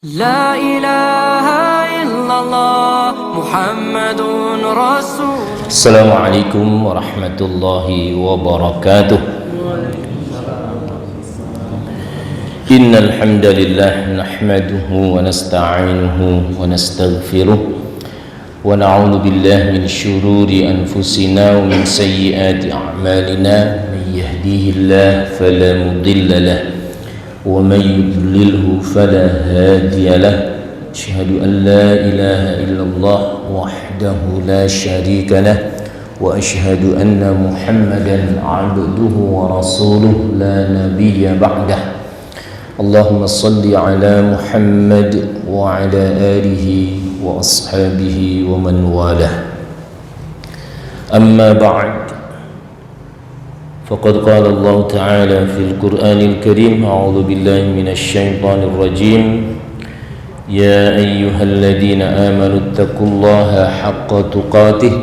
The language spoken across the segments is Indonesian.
لا إله إلا الله محمد رسول. السلام عليكم ورحمة الله وبركاته. إن الحمد لله نحمده ونستعينه ونستغفره ونعوذ بالله من شرور أنفسنا ومن سيئات أعمالنا. من يهديه الله فلا مضل له ومن يضلله فلا هادي له. أشهد أن لا إله إلا الله وحده لا شريك له وأشهد أن محمدا عبده ورسوله لا نبي بعده. اللهم صل على محمد وعلى آله وأصحابه ومن والاه. أما بعد، فقد قال الله تعالى في القرآن الكريم: أعوذ بالله من الشيطان الرجيم. يا أيها الذين آمنوا اتقوا الله حق تقاته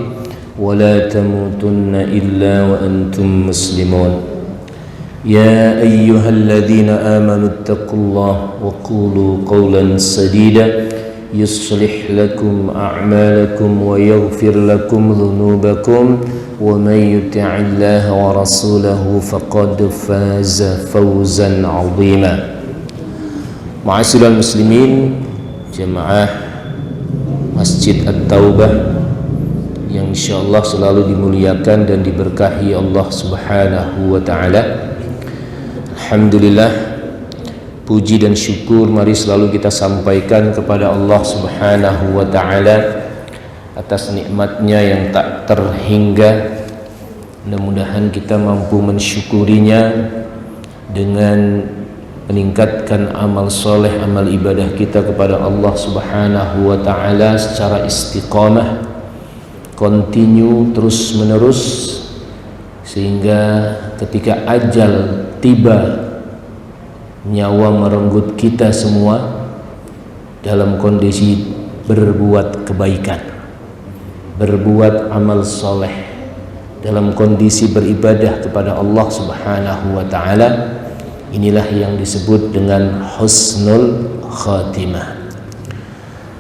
ولا تموتن إلا وأنتم مسلمون. يا أيها الذين آمنوا اتقوا الله وقولوا قولا سديدا يصلح لكم أعمالكم ويغفر لكم ذنوبكم ومن يطع الله ورسوله فقد فاز فوزا عظيما. Ma'asyiral muslimin, jemaah Masjid At-Taubah yang insyaallah selalu dimuliakan dan diberkahi Allah Subhanahu wa taala. Alhamdulillah, puji dan syukur mari selalu kita sampaikan kepada Allah Subhanahu wa taala atas nikmatnya yang tak terhingga. Mudah-mudahan kita mampu mensyukurinya dengan meningkatkan amal soleh, amal ibadah kita kepada Allah Subhanahu wa ta'ala secara istiqamah, continue, terus menerus, sehingga ketika ajal tiba, nyawa merenggut kita semua dalam kondisi berbuat kebaikan, berbuat amal soleh, dalam kondisi beribadah kepada Allah Subhanahu wa ta'ala. Inilah yang disebut dengan husnul khatimah.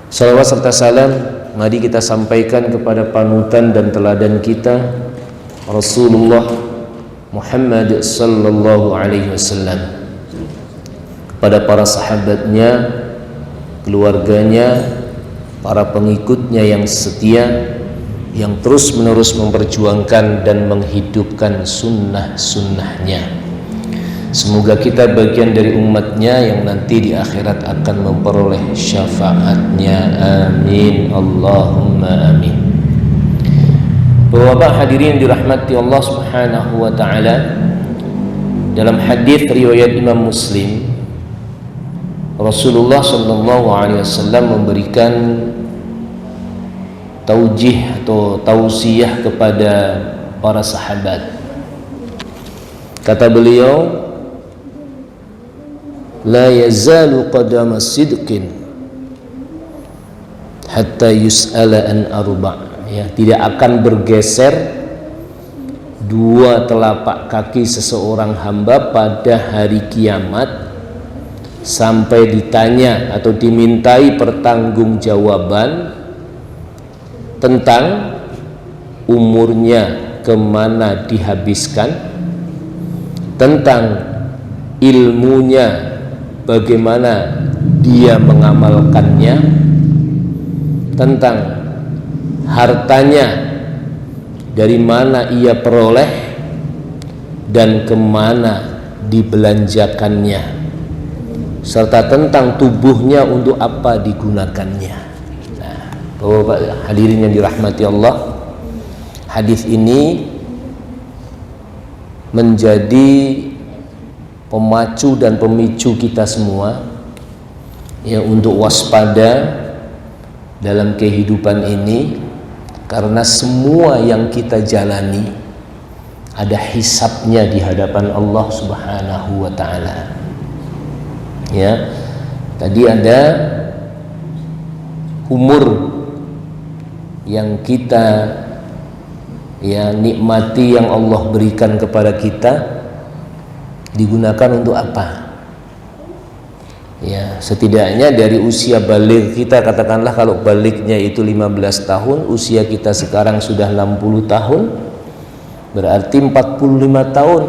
Salawat serta salam mari kita sampaikan kepada panutan dan teladan kita, Rasulullah Muhammad sallallahu alaihi wasallam, kepada para sahabatnya, keluarganya, para pengikutnya yang setia, yang terus menerus memperjuangkan dan menghidupkan sunnah-sunnahnya. Semoga kita bagian dari umatnya yang nanti di akhirat akan memperoleh syafaatnya. Amin, Allahumma amin. Bapak hadirin dirahmati Allah Subhanahu wa ta'ala, dalam hadis riwayat Imam Muslim, Rasulullah sallallahu alaihi wasallam memberikan taujih atau tausiah kepada para sahabat. Kata beliau, la yazalu qadama sidqin hatta yus'ala an arba', ya, tidak akan bergeser dua telapak kaki seseorang hamba pada hari kiamat sampai ditanya atau dimintai pertanggungjawaban tentang umurnya kemana dihabiskan, tentang ilmunya bagaimana dia mengamalkannya, tentang hartanya dari mana ia peroleh dan kemana dibelanjakannya, serta tentang tubuhnya untuk apa digunakannya. Nah, Bapak hadirin yang dirahmati Allah, hadis ini menjadi pemacu dan pemicu kita semua, ya, untuk waspada dalam kehidupan ini, karena semua yang kita jalani ada hisabnya di hadapan Allah Subhanahu wa ta'ala. Ya, tadi ada umur yang kita, ya, nikmati, yang Allah berikan kepada kita, digunakan untuk apa? Ya, setidaknya dari usia balik kita, katakanlah kalau baliknya itu 15 tahun, usia kita sekarang sudah 60 tahun, berarti 45 tahun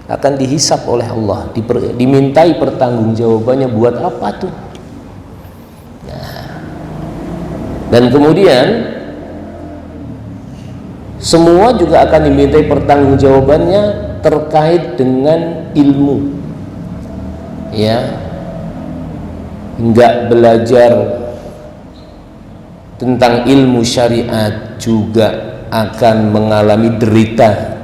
akan dihisap oleh Allah, dimintai pertanggungjawabannya buat apa tuh. Nah, dan kemudian semua juga akan dimintai pertanggungjawabannya terkait dengan ilmu. Ya, nggak belajar tentang ilmu syariat juga akan mengalami derita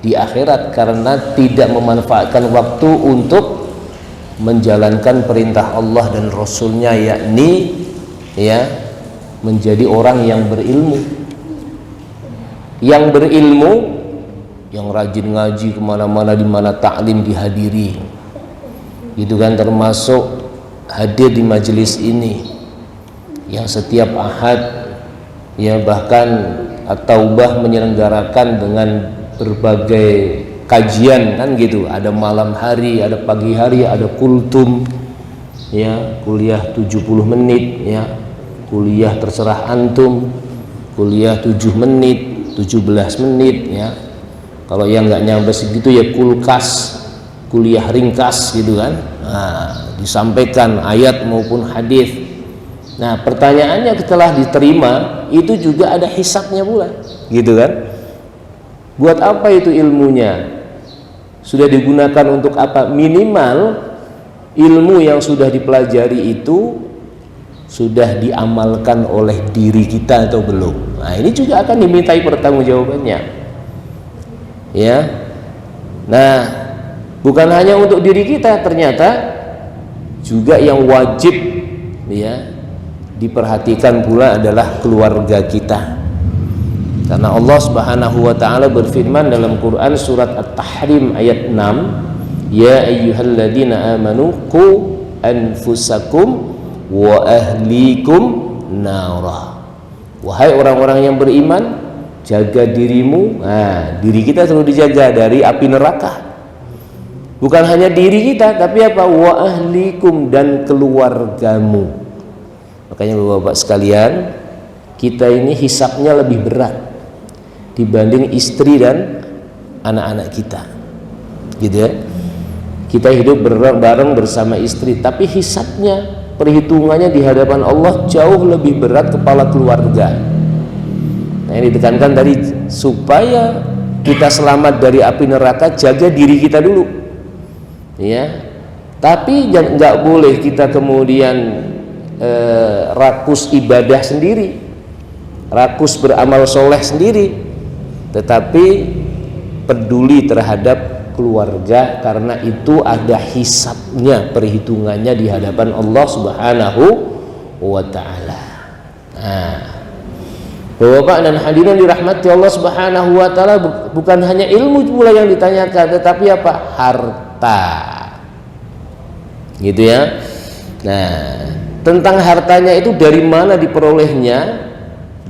di akhirat karena tidak memanfaatkan waktu untuk menjalankan perintah Allah dan Rasulnya, yakni ya menjadi orang yang berilmu, yang rajin ngaji kemana-mana, di mana taklim dihadiri, gitu kan, termasuk hadir di majelis ini yang setiap Ahad ya bahkan At-Taubah menyelenggarakan dengan berbagai kajian kan gitu, ada malam hari, ada pagi hari, ada kultum ya, kuliah 70 menit ya, kuliah terserah antum, kuliah 7 menit, 17 menit ya, kalau yang nggak nyampe segitu ya kulkas, kuliah ringkas gitu kan. Nah, disampaikan ayat maupun hadis. Nah, pertanyaannya setelah diterima itu juga ada hisabnya pula, gitu kan? Buat apa itu ilmunya? Sudah digunakan untuk apa? Minimal ilmu yang sudah dipelajari itu sudah diamalkan oleh diri kita atau belum? Nah, ini juga akan dimintai pertanggungjawabannya. Ya. Nah, bukan hanya untuk diri kita, ternyata juga yang wajib ya diperhatikan pula adalah keluarga kita. Karena Allah Subhanahu wa taala berfirman dalam Quran surat At-Tahrim ayat 6, ya ayyuhalladzina amanu qu anfusakum wa ahlikum nara. Wahai orang-orang yang beriman, jaga dirimu. Nah, diri kita perlu dijaga dari api neraka. Bukan hanya diri kita, tapi apa? Wa ahlikum, dan keluargamu. Makanya Bapak-bapak sekalian, kita ini hisapnya lebih berat dibanding istri dan anak-anak kita, gitu ya. Kita hidup bareng bersama istri, tapi hisapnya, perhitungannya di hadapan Allah jauh lebih berat kepala keluarga. Nah, ini ditekankan tadi, supaya kita selamat dari api neraka, jaga diri kita dulu ya. Tapi nggak boleh kita kemudian rakus ibadah sendiri, rakus beramal soleh sendiri, tetapi peduli terhadap keluarga, karena itu ada hisabnya, perhitungannya di hadapan Allah Subhanahu wa taala. Nah, Bapak dan hadirin dirahmati Allah Subhanahu wa taala, bukan hanya ilmu pula yang ditanyakan, tetapi apa? Harta. Gitu ya. Nah, tentang hartanya itu dari mana diperolehnya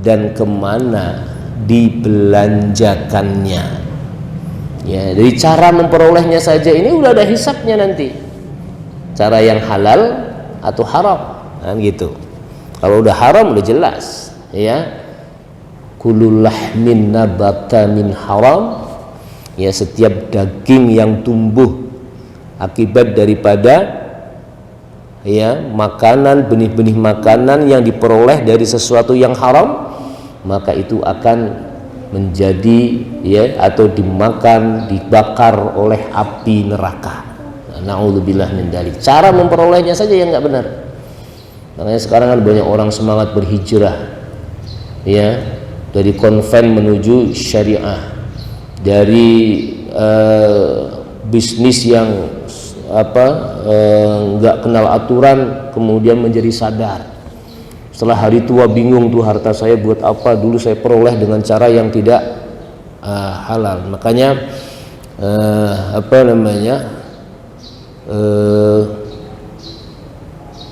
dan kemana dibelanjakannya. Ya, dari cara memperolehnya saja ini udah ada hisabnya nanti. Cara yang halal atau haram, kan gitu. Kalau udah haram udah jelas, ya. Kullu lahmin nabata min haram. Ya, setiap daging yang tumbuh akibat daripada ya makanan, benih-benih makanan yang diperoleh dari sesuatu yang haram, maka itu akan menjadi ya atau dimakan, dibakar oleh api neraka. Na'udzubillah min dzalik. Cara memperolehnya saja yang nggak benar. Makanya sekarang kan banyak orang semangat berhijrah ya, dari konven menuju syariah, dari bisnis yang nggak kenal aturan kemudian menjadi sadar. Setelah hari tua bingung tuh, harta saya buat apa, dulu saya peroleh dengan cara yang tidak halal. Makanya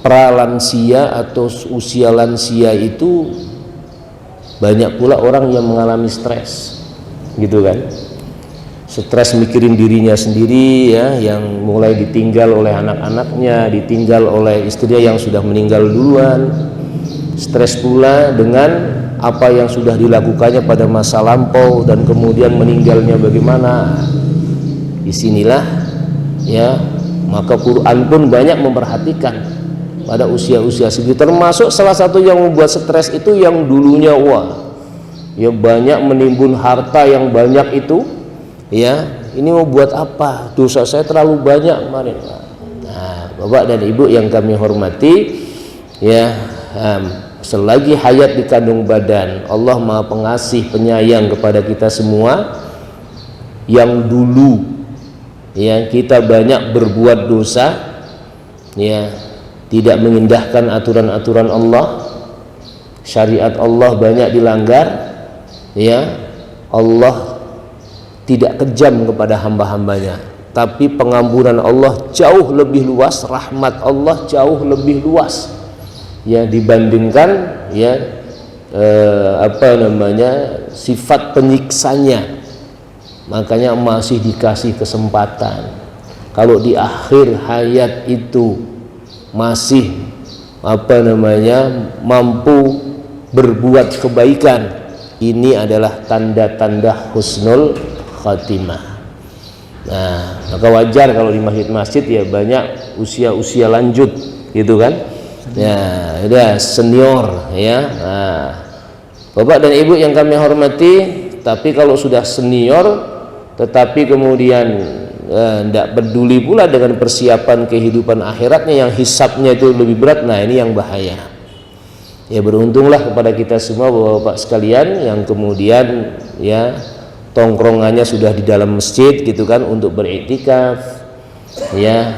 pralansia atau usia lansia itu banyak pula orang yang mengalami stres, gitu kan. stres mikirin dirinya sendiri ya, yang mulai ditinggal oleh anak-anaknya, ditinggal oleh istrinya yang sudah meninggal duluan, stres pula dengan apa yang sudah dilakukannya pada masa lampau dan kemudian meninggalnya bagaimana. Disinilah ya, maka Quran pun banyak memperhatikan pada usia-usia segitu. Termasuk salah satu yang membuat stres itu yang dulunya ya banyak menimbun harta yang banyak itu ya, ini mau buat apa, dosa saya terlalu banyak kemarin. Nah, Bapak dan Ibu yang kami hormati ya, selagi hayat di kandung badan, Allah Maha Pengasih Penyayang kepada kita semua. Yang dulu ya kita banyak berbuat dosa ya, tidak mengindahkan aturan-aturan Allah, syariat Allah banyak dilanggar ya, Allah tidak kejam kepada hamba-hambanya, tapi pengampunan Allah jauh lebih luas, rahmat Allah jauh lebih luas ya dibandingkan ya sifat penyiksanya. Makanya masih dikasih kesempatan. Kalau di akhir hayat itu masih mampu berbuat kebaikan, ini adalah tanda-tanda husnul khatimah. Nah, maka wajar kalau di masjid-masjid ya banyak usia-usia lanjut gitu kan ya, udah senior ya. Nah, Bapak dan Ibu yang kami hormati, tapi kalau sudah senior tetapi kemudian tidak peduli pula dengan persiapan kehidupan akhiratnya yang hisabnya itu lebih berat, nah ini yang bahaya ya. Beruntunglah kepada kita semua Bapak-bapak sekalian yang kemudian ya tongkrongannya sudah di dalam masjid gitu kan untuk beriktikaf ya,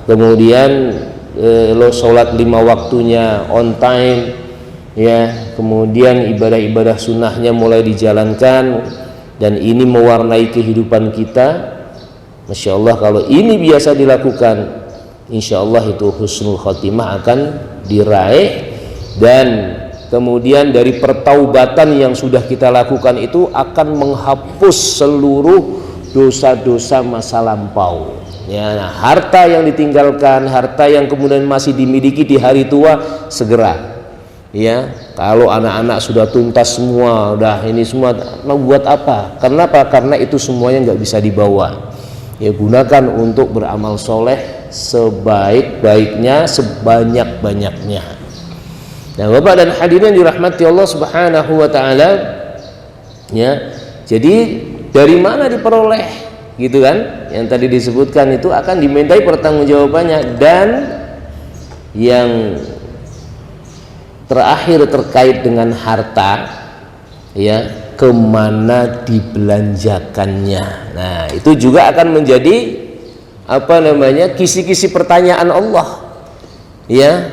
kemudian lo sholat 5 waktunya on time ya, kemudian ibadah-ibadah sunnahnya mulai dijalankan, dan ini mewarnai kehidupan kita. Masya Allah, kalau ini biasa dilakukan, insya Allah itu husnul khotimah akan diraih, dan kemudian dari pertaubatan yang sudah kita lakukan itu akan menghapus seluruh dosa-dosa masa lampau ya. Nah, harta yang ditinggalkan, harta yang kemudian masih dimiliki di hari tua, segera ya. Kalau anak-anak sudah tuntas semua, udah ini semua, mau buat apa? Kenapa? Karena itu semuanya nggak bisa dibawa ya. Gunakan untuk beramal soleh sebaik-baiknya, sebanyak-banyaknya. Nah, Bapak dan hadirin dirahmati Allah Subhanahu wa taala ya. Jadi dari mana diperoleh gitu kan? Yang tadi disebutkan itu akan dimintai pertanggungjawabannya. Dan yang terakhir terkait dengan harta ya, kemana dibelanjakannya. Nah, itu juga akan menjadi kisi-kisi pertanyaan Allah ya.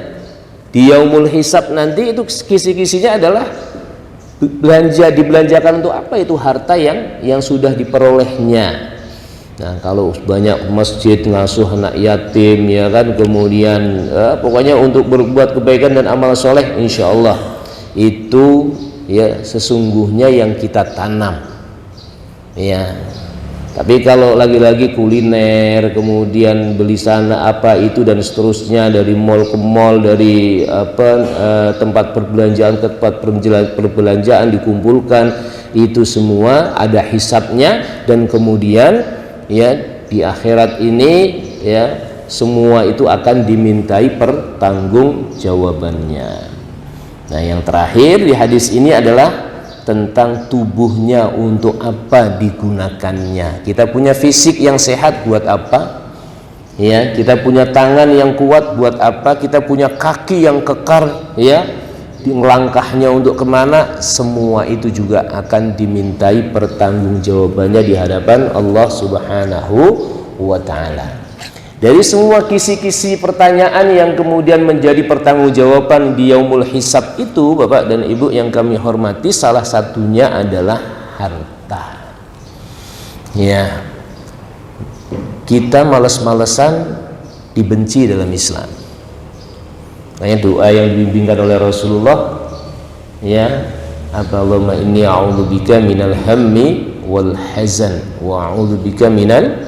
Di yaumul hisab nanti itu kisi-kisinya adalah dibelanjakan untuk apa itu harta yang sudah diperolehnya. Nah, kalau banyak masjid ngasuh anak yatim ya kan, kemudian pokoknya untuk berbuat kebaikan dan amal soleh, insya Allah itu ya sesungguhnya yang kita tanam ya. Tapi kalau lagi-lagi kuliner, kemudian beli sana apa itu dan seterusnya, dari mall ke mall, dari tempat perbelanjaan ke tempat perbelanjaan dikumpulkan, itu semua ada hisabnya, dan kemudian ya di akhirat ini ya semua itu akan dimintai pertanggungjawabannya. Nah, yang terakhir di hadis ini adalah tentang tubuhnya, untuk apa digunakannya. Kita punya fisik yang sehat buat apa ya, kita punya tangan yang kuat buat apa, kita punya kaki yang kekar ya, langkahnya untuk kemana, semua itu juga akan dimintai pertanggungjawabannya di hadapan Allah Subhanahu wa ta'ala. Dari semua kisi-kisi pertanyaan yang kemudian menjadi pertanggungjawaban di yaumul hisab itu, Bapak dan Ibu yang kami hormati, salah satunya adalah harta ya. Kita males-malesan dibenci dalam Islam. Makanya doa yang dibimbingkan oleh Rasulullah ya, Allahumma inni a'udzubika minal hammi wal hazan wa a'udzubika minal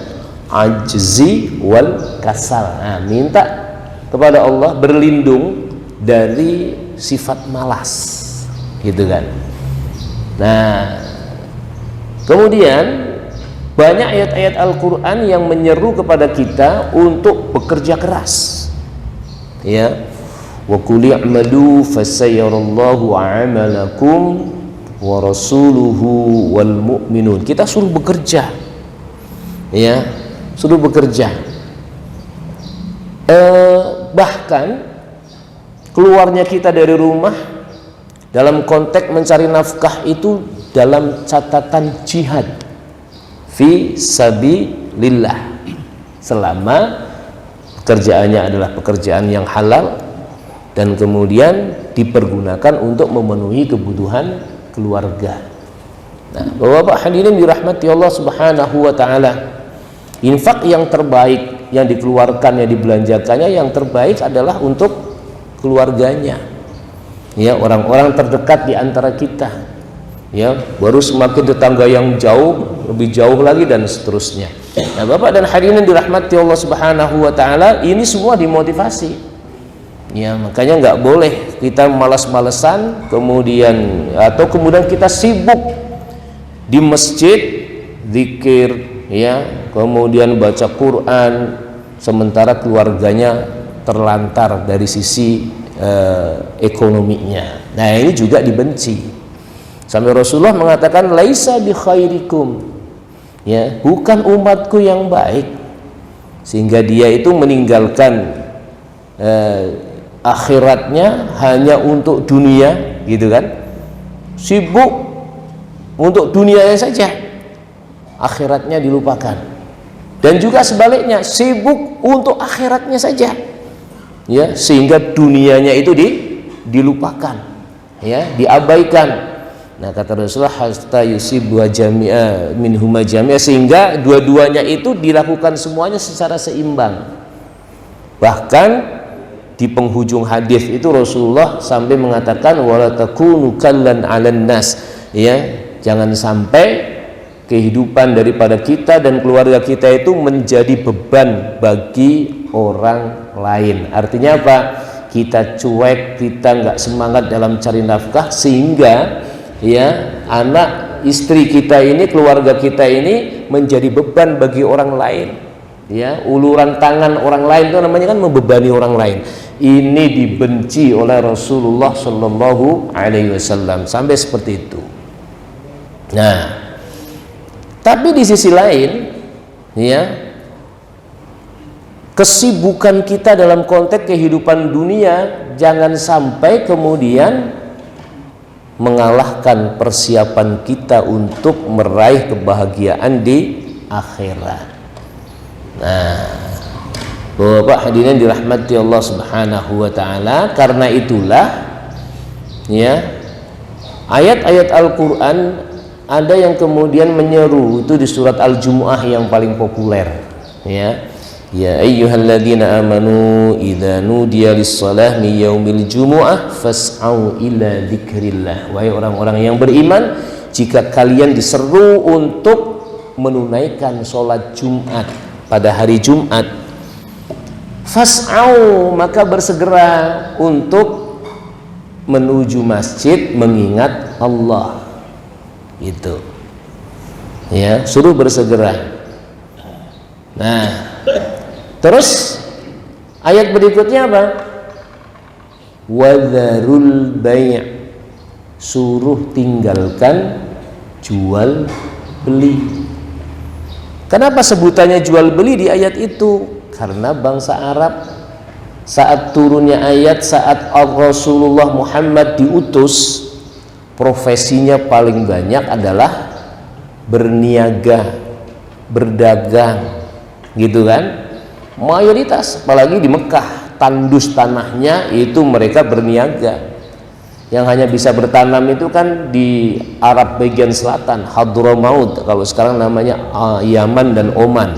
ajzi wal kasal. Nah, minta kepada Allah berlindung dari sifat malas, gitu kan. Nah, kemudian banyak ayat-ayat Al-Quran yang menyeru kepada kita untuk bekerja keras, ya. Wa qul i'malu fasayarallahu a'malakum wa rasuluhu wal mu'minun. Kita suruh bekerja, ya, suruh bekerja. Bahkan keluarnya kita dari rumah dalam konteks mencari nafkah itu dalam catatan jihad fi sabilillah, selama pekerjaannya adalah pekerjaan yang halal dan kemudian dipergunakan untuk memenuhi kebutuhan keluarga. Nah, Bapak hadirin dirahmati Allah Subhanahu wa taala, infak yang terbaik yang dikeluarkan, yang dibelanjakannya yang terbaik adalah untuk keluarganya, ya, orang-orang terdekat di antara kita, ya, baru semakin tetangga yang jauh, lebih jauh lagi dan seterusnya. Nah, Bapak dan hadirin dirahmati Allah Subhanahu wa taala, ini semua dimotivasi. Ya, makanya nggak boleh kita malas-malesan kemudian kita sibuk di masjid zikir, ya, kemudian baca Quran, sementara keluarganya terlantar dari sisi ekonominya. Nah, ini juga dibenci. Sampai Rasulullah mengatakan laisa bi khairikum, ya, bukan umatku yang baik, sehingga dia itu meninggalkan akhiratnya hanya untuk dunia, gitu kan, sibuk untuk dunianya saja, akhiratnya dilupakan. Dan juga sebaliknya, sibuk untuk akhiratnya saja, ya, sehingga dunianya itu dilupakan, ya, diabaikan. Nah, kata Rasulullah hatta yusibu jami'a minhuma jami'a, sehingga dua-duanya itu dilakukan semuanya secara seimbang. Bahkan di penghujung hadis itu Rasulullah sampai mengatakan wala takunu kallan 'alan nas, ya, jangan sampai kehidupan daripada kita dan keluarga kita itu menjadi beban bagi orang lain. Artinya apa? Kita cuek, kita nggak semangat dalam cari nafkah, sehingga, ya, anak istri kita ini, keluarga kita ini menjadi beban bagi orang lain, ya, uluran tangan orang lain, itu namanya kan membebani orang lain. Ini dibenci oleh Rasulullah Shallallahu Alaihi Wasallam sampai seperti itu. Nah, tapi di sisi lain, ya, kesibukan kita dalam konteks kehidupan dunia jangan sampai kemudian mengalahkan persiapan kita untuk meraih kebahagiaan di akhirat. Nah, Bapak hadirin dirahmati Allah Subhanahu wa taala, karena itulah, ya, ayat-ayat Al-Qur'an ada yang kemudian menyeru, itu di surat Al-Jumu'ah yang paling populer, ya. Ya ayyuhalladzina amanu idza nudiya lis-shalah min yaumil jumu'ah fas'au ila dzikrillah. Wahai orang-orang yang beriman, jika kalian diseru untuk menunaikan sholat Jumat pada hari Jumat, fas'au, maka bersegera untuk menuju masjid mengingat Allah, gitu, ya, suruh bersegera. Nah, terus ayat berikutnya apa? Wadharul bai', suruh tinggalkan jual beli. Kenapa sebutannya jual beli di ayat itu? Karena bangsa Arab saat turunnya ayat, saat Rasulullah Muhammad diutus, profesinya paling banyak adalah berniaga, berdagang, gitu kan. Mayoritas, apalagi di Mekah, tandus tanahnya itu mereka berniaga. Yang hanya bisa bertanam itu kan di Arab bagian selatan, Hadramaut, kalau sekarang namanya Yaman dan Oman.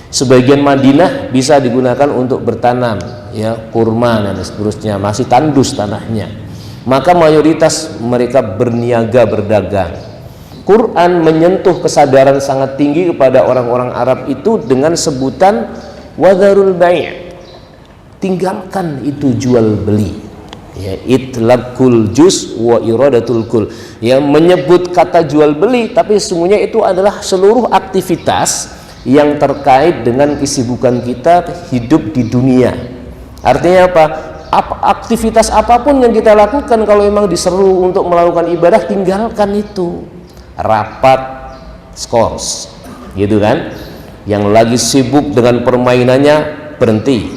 Sebagian Madinah bisa digunakan untuk bertanam, ya, kurma dan seterusnya, masih tandus tanahnya. Maka mayoritas mereka berniaga, berdagang. Quran menyentuh kesadaran sangat tinggi kepada orang-orang Arab itu dengan sebutan wadharul bai'. Tinggalkan itu jual beli. Ya, itlaqul juz wa iradatul kul. Ya, menyebut kata jual beli tapi sesungguhnya itu adalah seluruh aktivitas yang terkait dengan kesibukan kita hidup di dunia. Artinya apa? Aktivitas apapun yang kita lakukan kalau memang diseru untuk melakukan ibadah, tinggalkan itu. Rapat skors gitu kan, yang lagi sibuk dengan permainannya berhenti,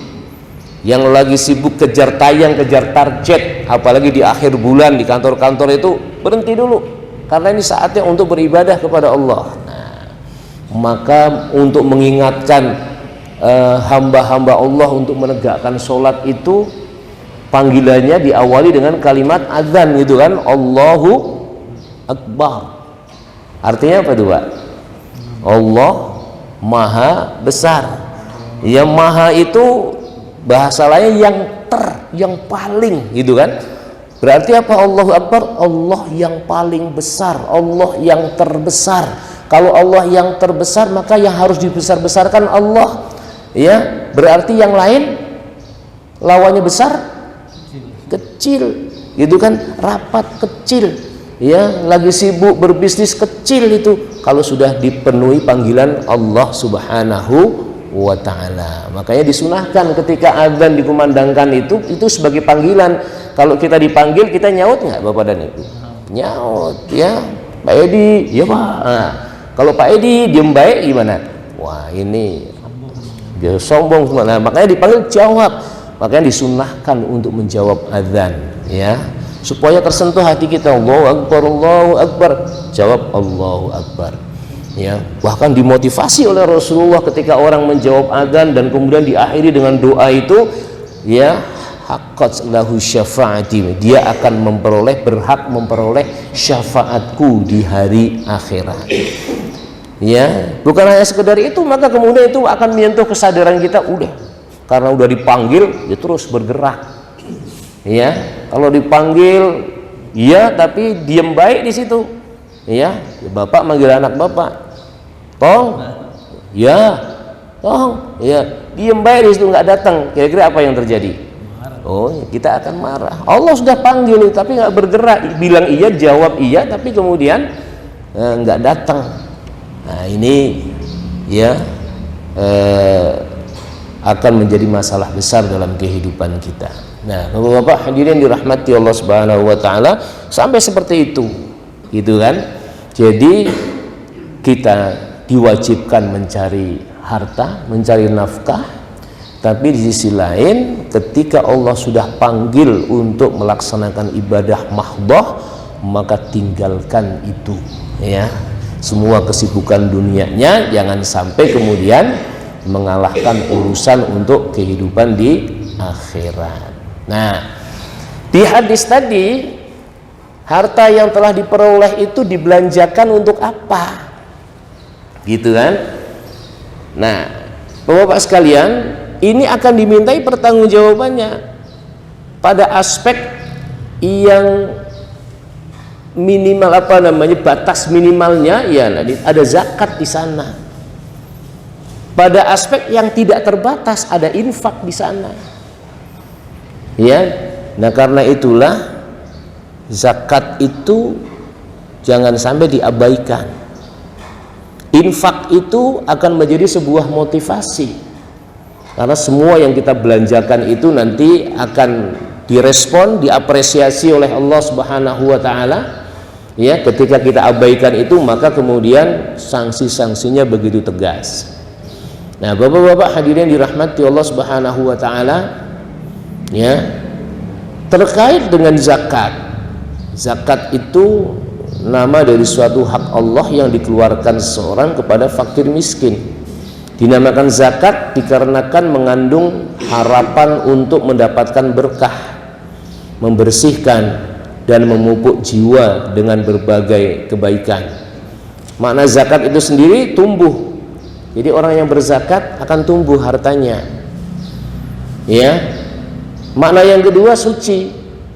yang lagi sibuk kejar tayang, kejar target, apalagi di akhir bulan di kantor-kantor itu, berhenti dulu karena ini saatnya untuk beribadah kepada Allah. Nah, maka untuk mengingatkan hamba-hamba Allah untuk menegakkan sholat itu, panggilannya diawali dengan kalimat azan gitu kan, Allahu Akbar. Artinya apa tuh Pak? Allah Maha Besar. Yang Maha itu bahasa lain yang paling gitu kan. Berarti apa Allahu Akbar? Allah yang paling besar, Allah yang terbesar. Kalau Allah yang terbesar, maka yang harus dibesar-besarkan Allah. Ya, berarti yang lain lawannya besar, kecil. Gitu kan, rapat kecil. Ya, lagi sibuk berbisnis kecil itu kalau sudah dipenuhi panggilan Allah Subhanahu wa ta'ala. Makanya disunahkan ketika azan dikumandangkan itu sebagai panggilan. Kalau kita dipanggil, kita nyaut nggak Bapak dan Ibu? Nyaut ya. Pak Edi, ya Pak. Nah, kalau Pak Edi diem baik gimana? Wah, ini dia sombong semua. Nah, makanya dipanggil jawab. Makanya disunahkan untuk menjawab azan ya, supaya tersentuh hati kita. Allahu Akbar, Allahu Akbar. Jawab Allahu Akbar. Ya, bahkan dimotivasi oleh Rasulullah ketika orang menjawab adzan dan kemudian diakhiri dengan doa itu, ya, haqqat lahu syafaati. Dia akan berhak memperoleh syafaatku di hari akhirat. Ya, bukan hanya sekedar itu, maka kemudian itu akan menyentuh kesadaran kita, karena udah dipanggil ya terus bergerak. Ya, kalau dipanggil ya tapi diem baik di situ. Ya, bapak manggil anak bapak, tong, ya, tong, ya, diem baik di situ nggak datang. Kira-kira apa yang terjadi? Oh, kita akan marah. Allah sudah panggil tapi nggak bergerak, bilang iya, jawab iya, tapi kemudian nggak datang. Nah, ini ya akan menjadi masalah besar dalam kehidupan kita. Nah, Bapak-bapak hadirin dirahmati Allah Subhanahu wa taala, sampai seperti itu. Gitu kan? Jadi kita diwajibkan mencari harta, mencari nafkah, tapi di sisi lain ketika Allah sudah panggil untuk melaksanakan ibadah mahdhah, maka tinggalkan itu ya. Semua kesibukan dunianya jangan sampai kemudian mengalahkan urusan untuk kehidupan di akhirat. Nah, di hadis tadi, harta yang telah diperoleh itu dibelanjakan untuk apa? Gitu kan? Nah, Bapak-bapak sekalian, ini akan dimintai pertanggungjawabannya pada aspek yang minimal, batas minimalnya ya, ada zakat di sana. Pada aspek yang tidak terbatas ada infak di sana. Ya. Nah, karena itulah zakat itu jangan sampai diabaikan. Infak itu akan menjadi sebuah motivasi, karena semua yang kita belanjakan itu nanti akan direspon, diapresiasi oleh Allah Subhanahu wa taala. Ya, ketika kita abaikan itu, maka kemudian sanksi-sanksinya begitu tegas. Nah, Bapak-bapak hadirin dirahmati Allah Subhanahu wa taala, ya, terkait dengan zakat. Zakat itu nama dari suatu hak Allah yang dikeluarkan seseorang kepada fakir miskin. Dinamakan zakat dikarenakan mengandung harapan untuk mendapatkan berkah, membersihkan dan memupuk jiwa dengan berbagai kebaikan. Makna zakat itu sendiri tumbuh. Jadi orang yang berzakat akan tumbuh hartanya. Ya. Makna yang kedua suci.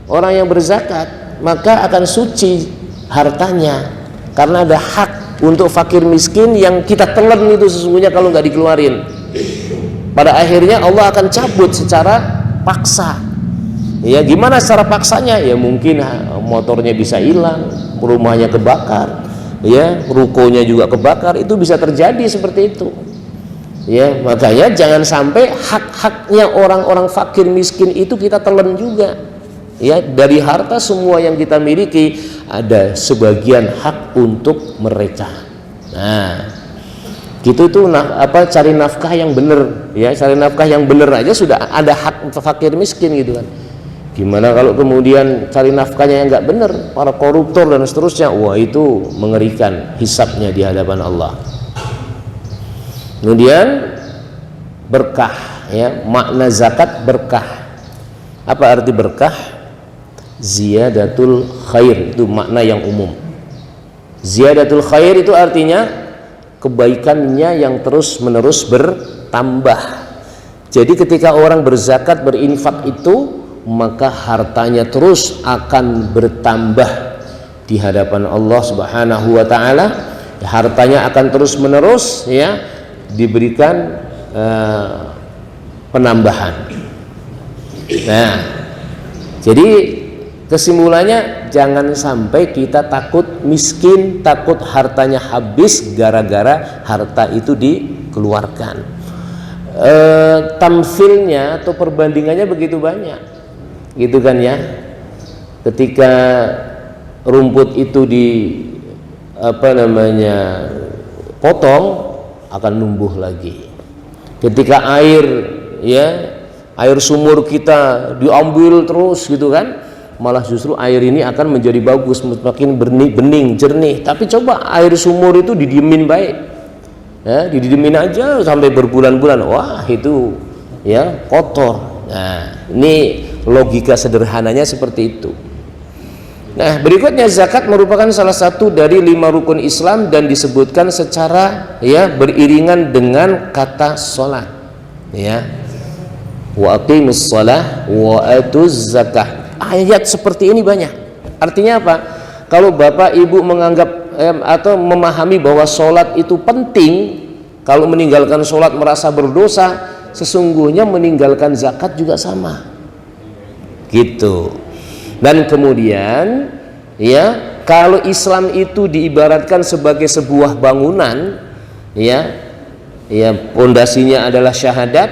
Orang yang berzakat maka akan suci hartanya. karena ada hak untuk fakir miskin yang kita telan itu sesungguhnya kalau nggak dikeluarin. Pada akhirnya Allah akan cabut secara paksa. Ya, gimana secara paksanya? Ya mungkin motornya bisa hilang, rumahnya kebakar, ya, rukonya juga kebakar, itu bisa terjadi seperti itu. Ya, makanya jangan sampai hak-haknya orang-orang fakir miskin itu kita telan juga. Ya, dari harta semua yang kita miliki ada sebagian hak untuk mereka. Nah, gitu itu cari nafkah yang benar, ya, cari nafkah yang benar aja sudah ada hak untuk fakir miskin gitu kan. Gimana kalau kemudian cari nafkahnya yang nggak benar, para koruptor dan seterusnya, wah itu mengerikan hisabnya di hadapan Allah. Kemudian berkah, ya, makna zakat berkah. Apa arti berkah? Ziyadatul khair, itu makna yang umum. Ziyadatul khair itu artinya kebaikannya yang terus menerus bertambah. Jadi ketika orang berzakat, berinfak itu, maka hartanya terus akan bertambah di hadapan Allah Subhanahu wa taala. Hartanya akan terus menerus, ya, diberikan penambahan. Nah, jadi kesimpulannya jangan sampai kita takut miskin, takut hartanya habis gara-gara harta itu dikeluarkan. Tamfilnya atau perbandingannya begitu banyak, gitu kan ya. Ketika rumput itu potong, akan numbuh lagi. Ketika air, ya, air sumur kita diambil terus gitu kan, malah justru air ini akan menjadi bagus, semakin bening, jernih. Tapi coba air sumur itu didiemin baik, ya, didiemin aja sampai berbulan-bulan, wah itu, ya, kotor. Nah, ini logika sederhananya seperti itu. Nah, berikutnya zakat merupakan salah satu dari 5 rukun Islam dan disebutkan secara, ya, beriringan dengan kata sholat, ya. Wa aqimus shalah wa atuz zakah. Ayat seperti ini banyak. Artinya apa? Kalau Bapak Ibu menganggap atau memahami bahwa sholat itu penting, kalau meninggalkan sholat merasa berdosa, sesungguhnya meninggalkan zakat juga sama, gitu. Dan kemudian, ya, kalau Islam itu diibaratkan sebagai sebuah bangunan, ya, pondasinya adalah syahadat,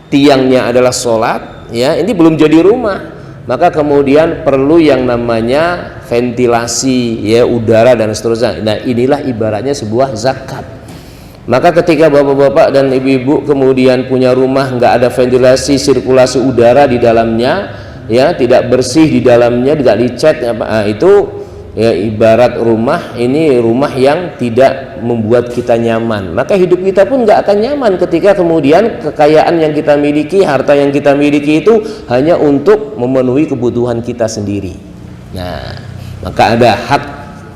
tiangnya adalah sholat, ya, ini belum jadi rumah, maka kemudian perlu yang namanya ventilasi, ya, udara dan seterusnya. Nah, inilah ibaratnya sebuah zakat. Maka ketika bapak-bapak dan ibu-ibu kemudian punya rumah nggak ada ventilasi, sirkulasi udara di dalamnya, ya, tidak bersih di dalamnya, tidak dicat, itu, ya, ibarat rumah ini rumah yang tidak membuat kita nyaman. Maka hidup kita pun nggak akan nyaman ketika kemudian kekayaan yang kita miliki, harta yang kita miliki itu hanya untuk memenuhi kebutuhan kita sendiri. Nah, maka ada hak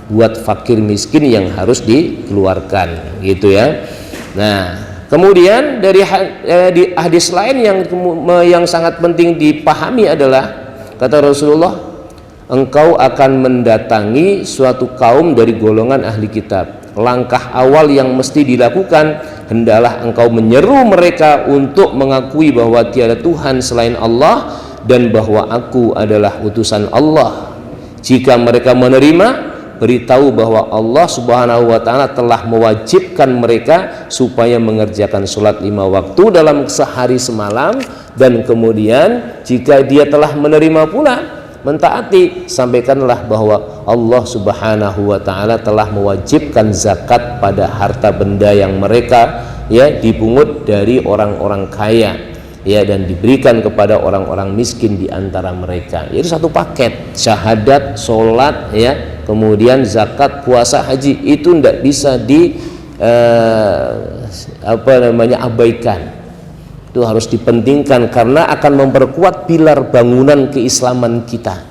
buat fakir miskin yang harus dikeluarkan, gitu ya. Nah, kemudian dari hadis lain yang sangat penting dipahami adalah kata Rasulullah, engkau akan mendatangi suatu kaum dari golongan ahli kitab. Langkah awal yang mesti dilakukan hendaklah engkau menyeru mereka untuk mengakui bahwa tiada Tuhan selain Allah dan bahwa aku adalah utusan Allah. Jika mereka menerima, beritahu bahwa Allah Subhanahu wa ta'ala telah mewajibkan mereka supaya mengerjakan sholat 5 waktu dalam sehari semalam, dan kemudian jika dia telah menerima pula, mentaati, sampaikanlah bahwa Allah Subhanahu wa ta'ala telah mewajibkan zakat pada harta benda yang mereka, ya, dipungut dari orang-orang kaya, ya, dan diberikan kepada orang-orang miskin di antara mereka. Itu satu paket, syahadat, sholat, ya, kemudian zakat, puasa, haji, itu tidak bisa abaikan. Itu harus dipentingkan karena akan memperkuat pilar bangunan keislaman kita.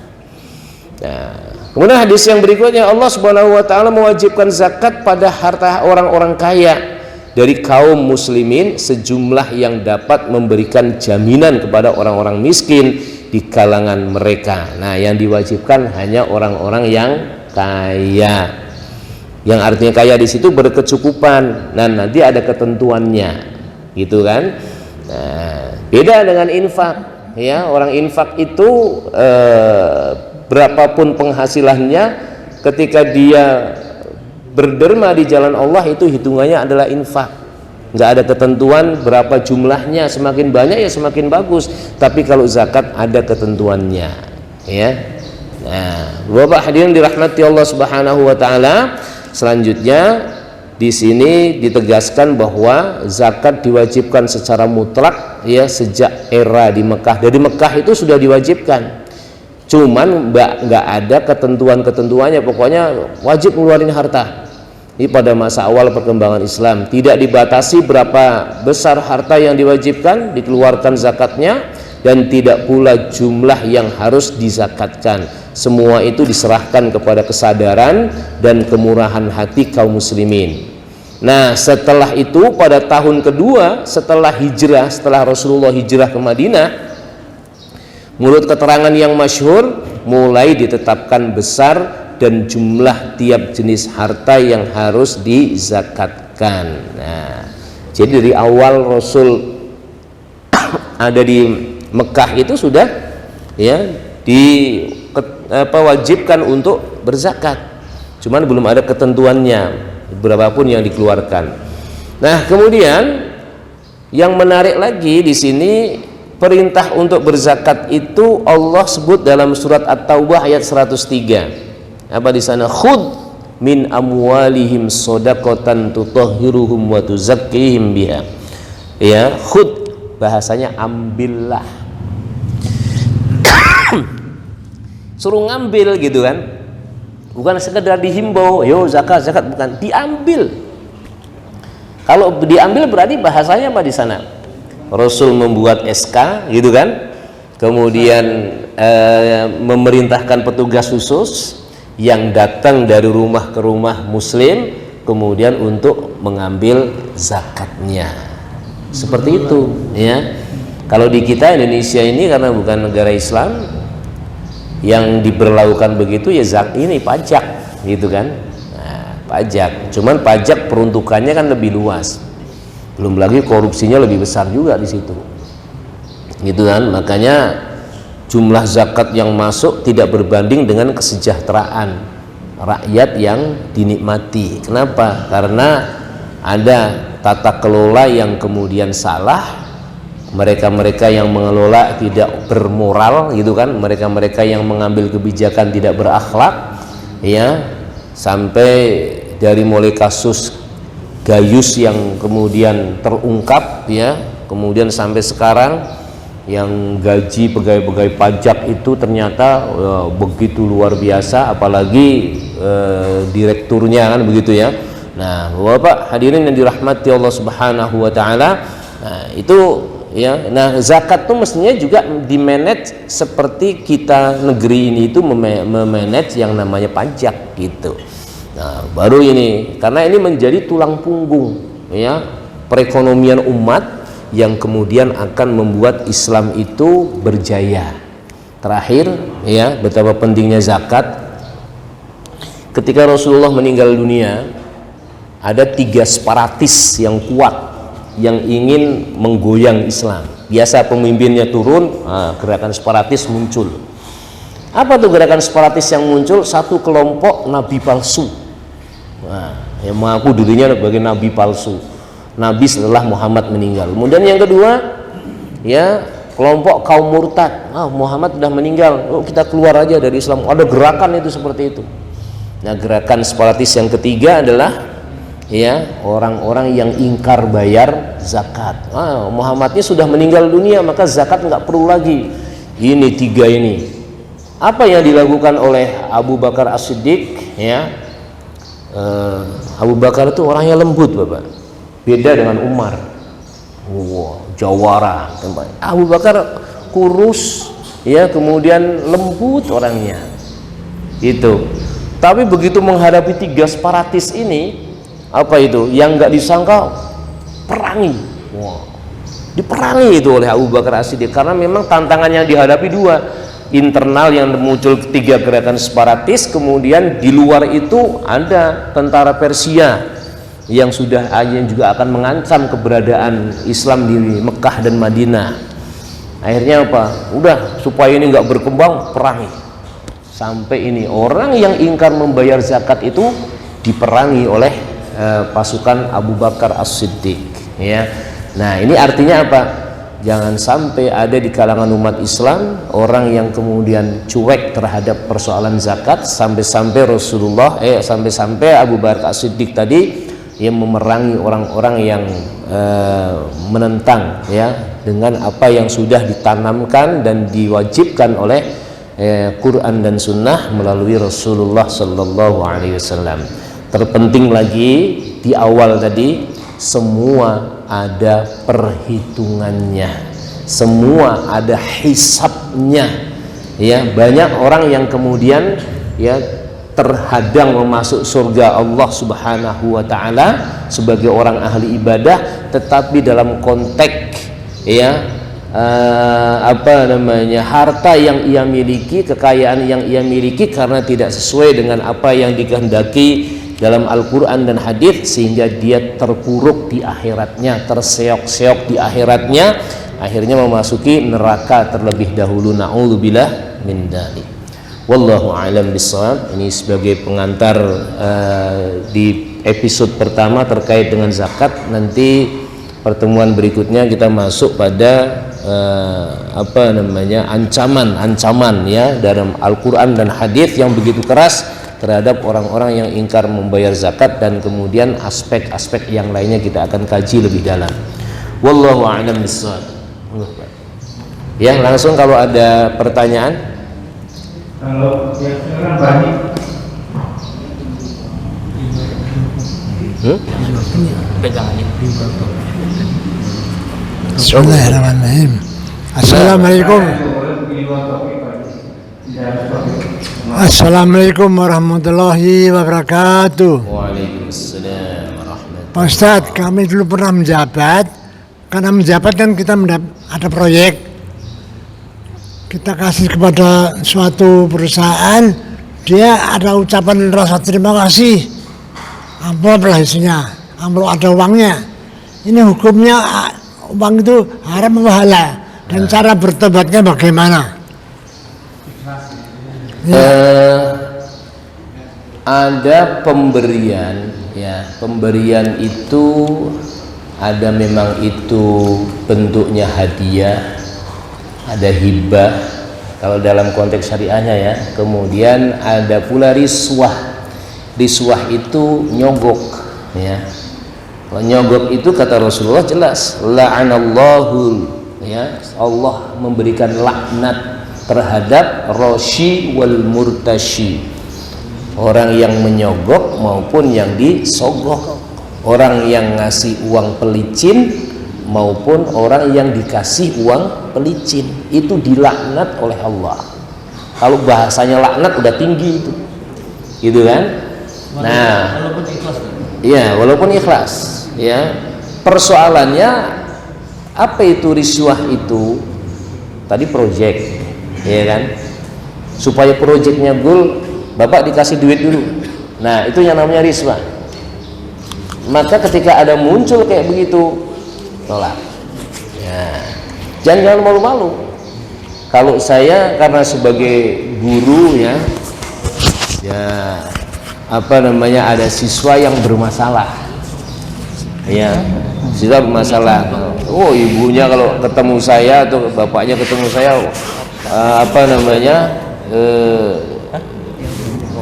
Nah, kemudian hadis yang berikutnya, Allah Subhanahu wa ta'ala mewajibkan zakat pada harta orang-orang kaya dari kaum muslimin sejumlah yang dapat memberikan jaminan kepada orang-orang miskin di kalangan mereka. Nah, yang diwajibkan hanya orang-orang yang kaya. Yang artinya kaya di situ berkecukupan. Nah, nanti ada ketentuannya, gitu kan? Nah, beda dengan infak, ya. Orang infak itu berapapun penghasilannya, ketika dia berderma di jalan Allah itu hitungannya adalah infak. Nggak ada ketentuan berapa jumlahnya, semakin banyak ya semakin bagus. Tapi kalau zakat ada ketentuannya, ya. Nah, Bapak hadirin dirahmati Allah Subhanahu wa taala, selanjutnya di sini ditegaskan bahwa zakat diwajibkan secara mutlak, ya, sejak era di Mekah. Dari Mekah itu sudah diwajibkan. Cuman nggak ada ketentuan-ketentuannya, pokoknya wajib ngeluarin harta. Ini pada masa awal perkembangan Islam, tidak dibatasi berapa besar harta yang diwajibkan dikeluarkan zakatnya, dan tidak pula jumlah yang harus dizakatkan. Semua itu diserahkan kepada kesadaran dan kemurahan hati kaum muslimin. Nah, setelah itu pada tahun kedua setelah hijrah, setelah Rasulullah hijrah ke Madinah, menurut keterangan yang masyhur, mulai ditetapkan besar dan jumlah tiap jenis harta yang harus dizakatkan. Nah, jadi dari awal Rasul ada di Mekah itu sudah, ya, wajibkan untuk berzakat. Cuman belum ada ketentuannya berapapun yang dikeluarkan. Nah, kemudian yang menarik lagi di sini, perintah untuk berzakat itu Allah sebut dalam surat At-Taubah ayat 103. Apa di sana? Khudh min amwalihim shadaqatan tutahhiruhum wa tuzakkihim biha. Ya, khudh bahasanya ambillah. Suruh ngambil gitu kan. Bukan sekedar dihimbau, yo zakat, bukan, diambil. Kalau diambil berarti bahasanya apa di sana? Rasul membuat SK gitu kan. Kemudian memerintahkan petugas khusus yang datang dari rumah ke rumah muslim, kemudian untuk mengambil zakatnya. Seperti itu, ya. Kalau di kita Indonesia ini karena bukan negara Islam, yang diberlakukan begitu ya ini pajak, gitu kan. Nah, pajak. Cuman pajak peruntukannya kan lebih luas. Belum lagi korupsinya lebih besar juga di situ. Gitu kan? Makanya jumlah zakat yang masuk tidak berbanding dengan kesejahteraan rakyat yang dinikmati. Kenapa? Karena ada tata kelola yang kemudian salah, mereka-mereka yang mengelola tidak bermoral, gitu kan, mereka-mereka yang mengambil kebijakan tidak berakhlak, ya, sampai dari mulai kasus Gayus yang kemudian terungkap, ya, kemudian sampai sekarang yang gaji pegawai-pegawai pajak itu ternyata begitu luar biasa, apalagi direkturnya kan begitu, ya. Nah, Bapak hadirin yang dirahmati Allah Subhanahu wa taala, nah itu, ya. Nah, zakat itu mestinya juga dimanage seperti kita negeri ini itu memanage yang namanya pajak, gitu. Nah, baru ini, karena ini menjadi tulang punggung, ya, perekonomian umat yang kemudian akan membuat Islam itu berjaya. Terakhir, ya, betapa pentingnya zakat. Ketika Rasulullah meninggal dunia, ada 3 separatis yang kuat yang ingin menggoyang Islam. Biasa pemimpinnya turun, gerakan separatis muncul. Apa tuh gerakan separatis yang muncul? Satu kelompok nabi palsu, yang mengaku dirinya sebagai nabi palsu, nabi setelah Muhammad meninggal. Kemudian yang kedua, ya, kelompok kaum murtad. Muhammad sudah meninggal, kita keluar aja dari Islam. Ada gerakan itu seperti itu. Nah, gerakan separatis yang ketiga adalah, ya, orang-orang yang ingkar bayar zakat. Muhammadnya sudah meninggal dunia, maka zakat nggak perlu lagi. Ini 3 ini. Apa yang dilakukan oleh Abu Bakar As-Siddiq, ya? Abu Bakar itu orangnya lembut, Bapak. Beda dengan Umar. Jawara. Abu Bakar kurus, ya, kemudian lembut orangnya. Itu. Tapi begitu menghadapi 3 separatis ini, apa itu? Yang nggak disangka, perangi. Diperangi itu oleh Abu Bakar As-Siddiq, karena memang tantangan yang dihadapi 2. internal yang muncul ketiga gerakan separatis, kemudian di luar itu ada tentara Persia yang juga akan mengancam keberadaan Islam di Mekah dan Madinah. Akhirnya apa? Udah, supaya ini nggak berkembang, perangi. Sampai ini orang yang ingkar membayar zakat itu diperangi oleh pasukan Abu Bakar As-Siddiq, ya. Nah, ini artinya apa? Jangan sampai ada di kalangan umat Islam orang yang kemudian cuek terhadap persoalan zakat, sampai-sampai sampai-sampai Abu Bakar As-Siddiq tadi yang memerangi orang-orang yang menentang, ya, dengan apa yang sudah ditanamkan dan diwajibkan oleh Quran dan Sunnah melalui Rasulullah Sallallahu Alaihi Wasallam. Terpenting lagi di awal tadi, semua ada perhitungannya, semua ada hisabnya, ya. Banyak orang yang kemudian, ya, terhadang memasuk surga Allah Subhanahu wa taala sebagai orang ahli ibadah, tetapi dalam konteks, ya, harta yang ia miliki, kekayaan yang ia miliki karena tidak sesuai dengan apa yang dikehendaki dalam Al-Quran dan hadis, sehingga dia terpuruk di akhiratnya, terseok-seok di akhiratnya, akhirnya memasuki neraka terlebih dahulu. Na'udzubillah min dzalik. Wallahu a'lam bishawab. Ini sebagai pengantar di episode pertama terkait dengan zakat. Nanti pertemuan berikutnya kita masuk pada ancaman, ya, dalam Al-Quran dan hadis yang begitu keras terhadap orang-orang yang ingkar membayar zakat, dan kemudian aspek-aspek yang lainnya kita akan kaji lebih dalam. Wallahu a'lam bishawab. Ya, langsung kalau ada pertanyaan. Kalau yang sekarang banyak Bismillahirrahmanirrahim. Assalamualaikum. Assalamualaikum warahmatullahi wabarakatuh. Waalaikumsalam warahmatullahi. Pak Ustadz, kami dulu pernah menjabat. Karena menjabat kan kita ada proyek, kita kasih kepada suatu perusahaan, dia ada ucapan rasa terima kasih, amplop lah isinya, amplop ada uangnya. Ini hukumnya uang itu haram atau halal, dan cara bertobatnya bagaimana? Ada pemberian, ya, pemberian itu ada memang itu bentuknya hadiah, ada hibah kalau dalam konteks syariahnya, ya. Kemudian ada pula riswah. Riswah itu nyogok, ya. Kalau nyogok itu kata Rasulullah jelas, la'anallahu, ya, Allah memberikan laknat terhadap roshi wal murtashi, orang yang menyogok maupun yang disogok, orang yang ngasih uang pelicin maupun orang yang dikasih uang pelicin, itu dilaknat oleh Allah. Kalau bahasanya laknat udah tinggi itu, gitu kan? Nah, walaupun ikhlas, ya, walaupun ikhlas, ya. Persoalannya apa itu riswah itu? Tadi proyek, ya kan? Supaya proyeknya goal, Bapak dikasih duit dulu. Nah, itu yang namanya riswah. Maka ketika ada muncul kayak begitu, tolak. Ya. Jangan malu-malu. Kalau saya karena sebagai guru, ya, ada siswa yang bermasalah, ya, siswa bermasalah. Oh, ibunya kalau ketemu saya atau bapaknya ketemu saya,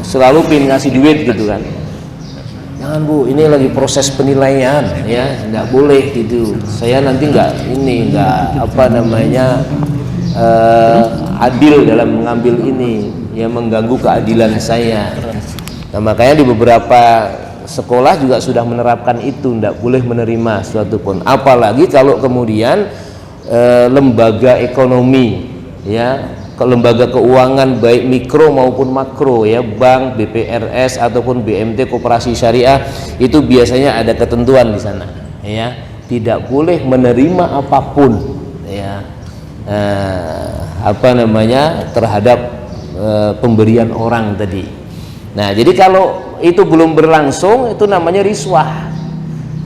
selalu pin ngasih duit gitu kan. Jangan Bu, ini lagi proses penilaian, ya, nggak boleh gitu. Saya nanti nggak adil dalam mengambil ini, ya, mengganggu keadilan saya. Nah, makanya di beberapa sekolah juga sudah menerapkan itu, nggak boleh menerima suatu pun. Apalagi kalau kemudian lembaga ekonomi, ya, lembaga keuangan baik mikro maupun makro, ya, bank, BPRS ataupun BMT koperasi syariah, itu biasanya ada ketentuan di sana, ya, tidak boleh menerima apapun, ya, terhadap pemberian orang tadi. Nah, jadi kalau itu belum berlangsung itu namanya riswah.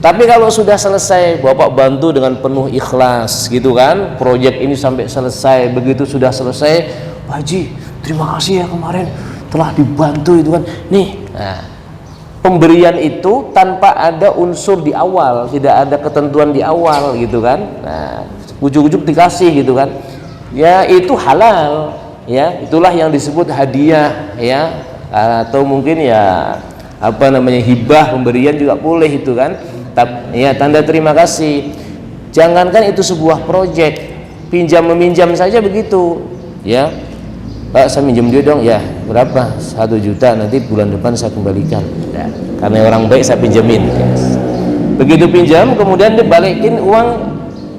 Tapi kalau sudah selesai, Bapak bantu dengan penuh ikhlas gitu kan, proyek ini sampai selesai, begitu sudah selesai, Pak Haji terima kasih ya kemarin telah dibantu itu kan nih. Nah, pemberian itu tanpa ada unsur di awal, tidak ada ketentuan di awal gitu kan. Nah, ujuk-ujuk dikasih gitu kan, ya itu halal ya, itulah yang disebut hadiah ya, atau mungkin ya hibah, pemberian juga boleh itu kan. Ya, tanda terima kasih. Jangankan itu sebuah proyek, pinjam meminjam saja begitu ya. Pak, saya minjem dia dong, ya berapa? 1 juta, nanti bulan depan saya kembalikan ya, karena orang baik saya pinjemin ya. Begitu pinjam kemudian dibalikin uang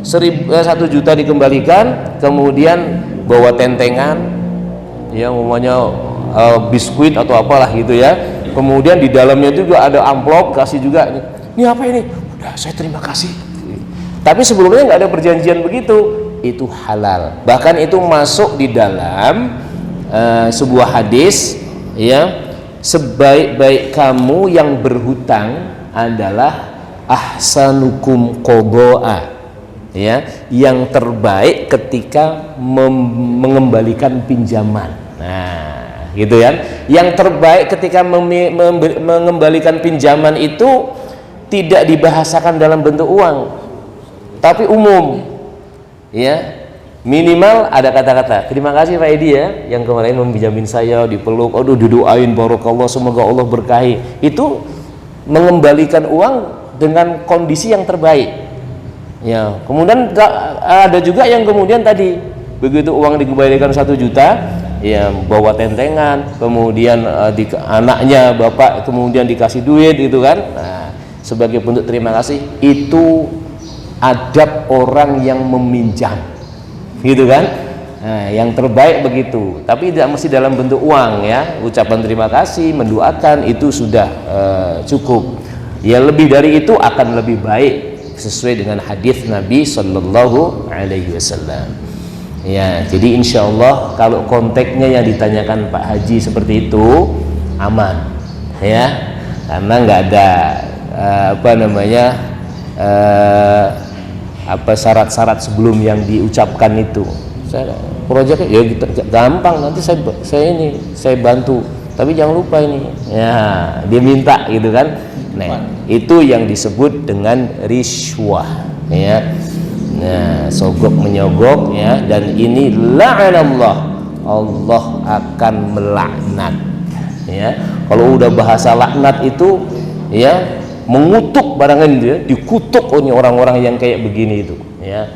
1 juta dikembalikan, kemudian bawa tentengan ya, umumnya biskuit atau apalah gitu ya, kemudian di dalamnya juga ada amplop, kasih juga ini apa ini? Udah, saya terima kasih. Tapi sebelumnya nggak ada perjanjian begitu, itu halal. Bahkan itu masuk di dalam sebuah hadis ya, sebaik-baik kamu yang berhutang adalah ahsanukum qada'a ya, yang terbaik ketika mengembalikan pinjaman. Nah, gitu kan? Yang terbaik ketika mengembalikan pinjaman itu tidak dibahasakan dalam bentuk uang, tapi umum ya, minimal ada kata-kata terima kasih Pak Edi ya, yang kemarin meminjamin saya, dipeluk, aduh didoain barakallah semoga Allah berkahi. Itu mengembalikan uang dengan kondisi yang terbaik ya. Kemudian ada juga yang kemudian tadi begitu uang dikembalikan 1 juta ya, bawa tentengan, kemudian anaknya bapak kemudian dikasih duit gitu kan. Nah, sebagai bentuk terima kasih, itu adab orang yang meminjam gitu kan. Nah, yang terbaik begitu, tapi tidak mesti dalam bentuk uang ya. Ucapan terima kasih, mendoakan itu sudah cukup ya. Lebih dari itu akan lebih baik sesuai dengan hadis Nabi Shallallahu Alaihi Wasallam ya. Jadi insya Allah kalau konteksnya yang ditanyakan Pak Haji seperti itu aman ya, karena nggak ada syarat-syarat sebelum yang diucapkan itu. Saya proyeknya ya gampang, nanti saya bantu, tapi jangan lupa ini ya, dia minta gitu kan. Nah, itu yang disebut dengan riswah ya. Nah, sogok menyogok ya, dan ini la'anallah, Allah akan melaknat ya. Kalau udah bahasa laknat itu ya, mengutuk barangnya itu ya, dikutuk oleh orang-orang yang kayak begini itu ya.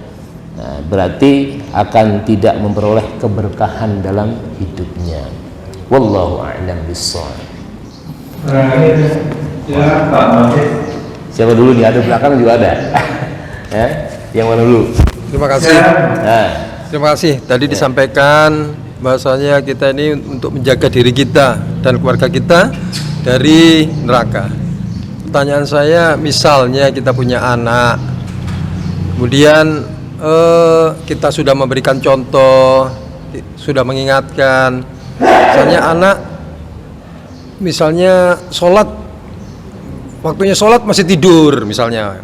Nah, berarti akan tidak memperoleh keberkahan dalam hidupnya. Wallahu a'lam bishawab. Ya, Pak Masih. Siapa dulu nih? Ada belakang juga ada. Ya, yang mana dulu? Terima kasih. Nah, Terima kasih. Tadi disampaikan bahwasanya kita ini untuk menjaga diri kita dan keluarga kita dari neraka. Pertanyaan saya, misalnya kita punya anak, kemudian kita sudah memberikan contoh, sudah mengingatkan, misalnya anak, misalnya sholat, waktunya sholat masih tidur misalnya.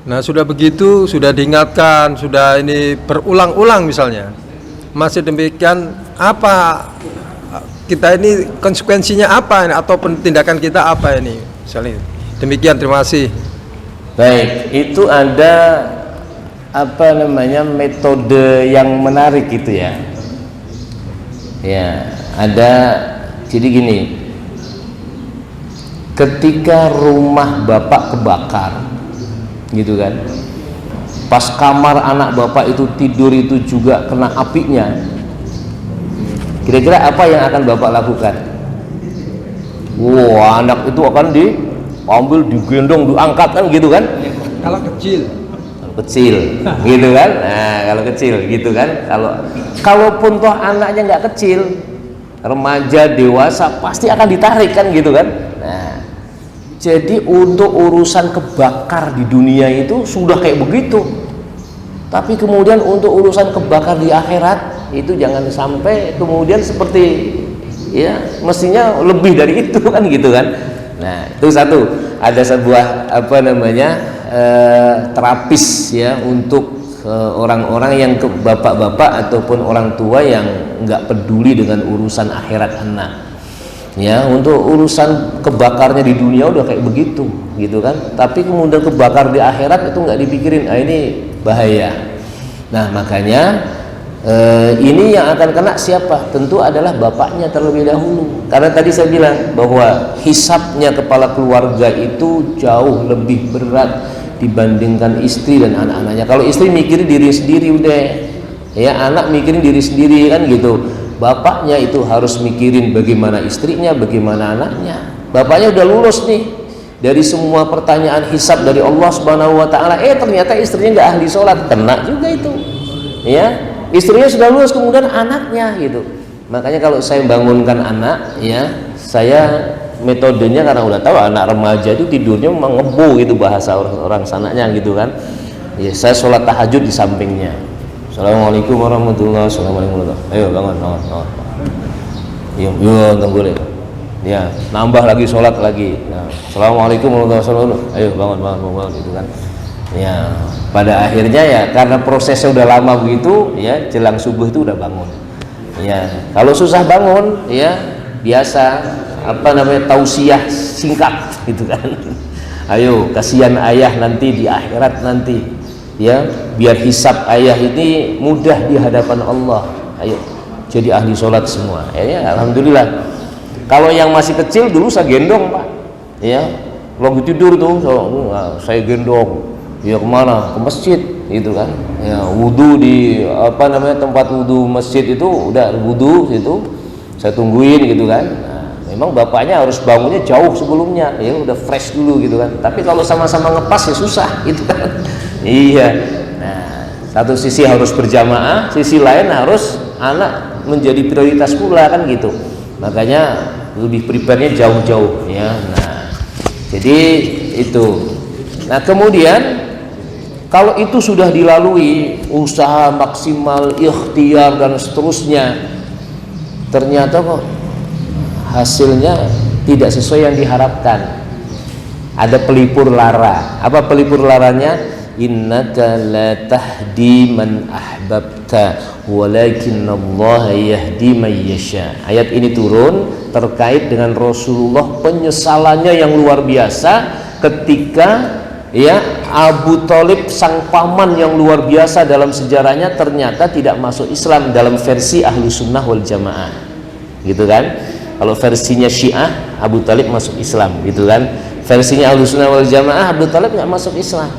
Nah sudah begitu, sudah diingatkan, sudah ini berulang-ulang misalnya, masih demikian, apa kita ini konsekuensinya apa ini, atau tindakan kita apa ini? Misalnya demikian. Terima kasih. baik, itu ada metode yang menarik gitu ya. Ya, ada. Jadi gini, ketika rumah bapak kebakar gitu kan, pas kamar anak bapak itu tidur itu juga kena apinya, kira-kira apa yang akan bapak lakukan? Wah, anak itu akan diambil, digendong, diangkat kan gitu kan? Kalau kecil Gitu kan? Nah, kalau kecil gitu kan. Kalaupun toh anaknya nggak kecil, remaja, dewasa, pasti akan ditarik kan gitu kan. Nah, jadi untuk urusan kebakar di dunia itu sudah kayak begitu. Tapi kemudian untuk urusan kebakar di akhirat itu jangan sampai kemudian seperti ya mestinya lebih dari itu kan gitu kan. Nah itu satu, ada sebuah apa namanya terapis ya untuk orang-orang yang bapak-bapak ataupun orang tua yang nggak peduli dengan urusan akhirat anak. Ya untuk urusan kebakarnya di dunia udah kayak begitu gitu kan, tapi kemudian kebakar di akhirat itu nggak dipikirin. Ini bahaya. Nah makanya ini yang akan kena siapa? Tentu adalah bapaknya terlebih dahulu, karena tadi saya bilang bahwa hisabnya kepala keluarga itu jauh lebih berat dibandingkan istri dan anak-anaknya. Kalau istri mikirin diri sendiri udah ya, anak mikirin diri sendiri kan gitu. Bapaknya itu harus mikirin bagaimana istrinya, bagaimana anaknya. Bapaknya udah lulus nih dari semua pertanyaan hisab dari Allah Subhanahu wa taala, ternyata istrinya nggak ahli sholat, kena juga itu. Ya, istrinya sudah lulus, kemudian anaknya gitu. Makanya kalau saya bangunkan anak ya, saya metodenya karena udah tahu anak remaja itu tidurnya memang ngebu gitu, bahasa orang sananya gitu kan. Ya, saya sholat tahajud di sampingnya. Assalamualaikum warahmatullahi wabarakatuh. Ayo bangun. Yuk tunggu deh. Ya, nambah lagi sholat lagi. Nah, Assalamualaikum warahmatullahi wabarakatuh. Ayo bangun gitu kan. Ya, pada akhirnya ya karena prosesnya udah lama begitu ya, jelang subuh itu udah bangun. Ya, kalau susah bangun ya biasa apa namanya tausiah singkat gitu kan. Ayo, kasihan ayah nanti di akhirat nanti. Ya, biar hisab ayah ini mudah di hadapan Allah. Ayo, jadi ahli sholat semua. Ya, alhamdulillah. Kalau yang masih kecil dulu saya gendong Pak. Ya, lagi tidur tuh saya gendong. Ya kemana? Ke masjid, gitu kan? Ya, wudu di apa namanya tempat wudu masjid itu udah wudu situ. Saya tungguin gitu kan. Nah, memang bapaknya harus bangunnya jauh sebelumnya. Ya udah fresh dulu gitu kan. Tapi kalau sama-sama ngepas ya susah gitu kan. Iya. Nah, satu sisi harus berjamaah, sisi lain harus anak menjadi prioritas pula kan gitu. Makanya lebih prepare-nya jauh-jauh ya. Nah, jadi itu. Nah, kemudian kalau itu sudah dilalui usaha maksimal, ikhtiar dan seterusnya, ternyata kok hasilnya tidak sesuai yang diharapkan. Ada pelipur lara. Apa pelipur laranya? Innaka la tahdi man ahbabta walakinallaha yahdi man yasha. Ayat ini turun terkait dengan Rasulullah, penyesalannya yang luar biasa ketika ya Abu Thalib sang paman yang luar biasa dalam sejarahnya ternyata tidak masuk Islam dalam versi Ahlu Sunnah wal Jamaah gitu kan. Kalau versinya Syiah Abu Thalib masuk Islam gitu kan. Versinya Ahlu Sunnah wal Jamaah Abu Thalib nggak masuk Islam.